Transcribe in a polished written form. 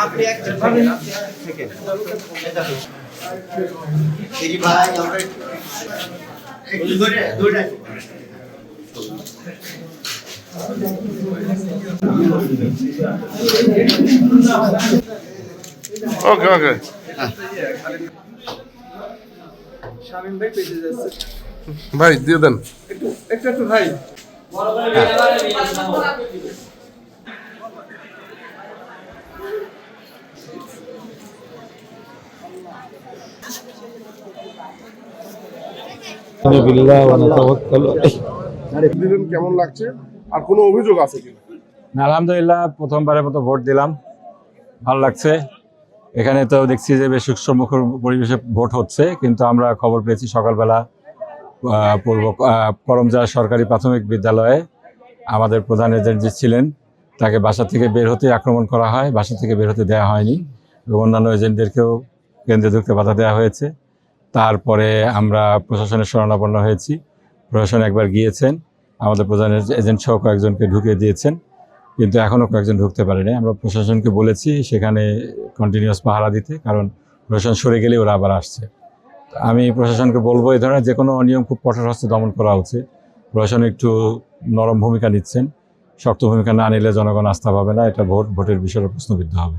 আপনি একটা সেকেন্ড দেখি ভাই আমরা একটু দৌড়ে ওকে ওকে শামিম ভাই পেজে যাচ্ছে ভাই দিয়ে দেন একটু ভাই দিলেন কেমন লাগছে আর কোনো অভিযোগ আছে কিনা? আলহামদুলিল্লাহ, প্রথমবারের মতো ভোট দিলাম, ভালো লাগছে। এখানে তো দেখছি যে বেশ সুষ্ঠুমুখর পরিবেশে ভোট হচ্ছে, কিন্তু আমরা খবর পেয়েছি সকালবেলা পূর্ব করমজা সরকারি প্রাথমিক বিদ্যালয়ে আমাদের প্রধান এজেন্ট যে ছিলেন তাকে বাসা থেকে বের হতে আক্রমণ করা হয়, বাসা থেকে বের হতে দেওয়া হয়নি এবং অন্যান্য এজেন্টদেরকেও কেন্দ্রে ঢুকতে বাধা দেওয়া হয়েছে। তারপরে আমরা প্রশাসনের শরণাপন্ন হয়েছি, প্রশাসন একবার গিয়েছেন, আমাদের প্রধান এজেন্ট সহ কয়েকজনকে ঢুকিয়ে দিয়েছেন, কিন্তু এখনও কয়েকজন ঢুকতে পারেনি। আমরা প্রশাসনকে বলেছি সেখানে কন্টিনিউয়াস পাহারা দিতে, কারণ প্রশাসন সরে গেলে ওরা আবার আসছে। আমি প্রশাসনকে বলবো এই ধরনের যে কোনো অনিয়ম খুব কঠোর হস্তে দমন করা উচিত। প্রশাসন একটু নরম ভূমিকা নিচ্ছেন, শক্ত ভূমিকা না নিলে জনগণ আস্থা পাবে না, এটা ভোটের বিষয়ে প্রশ্নবিদ্ধ হবে।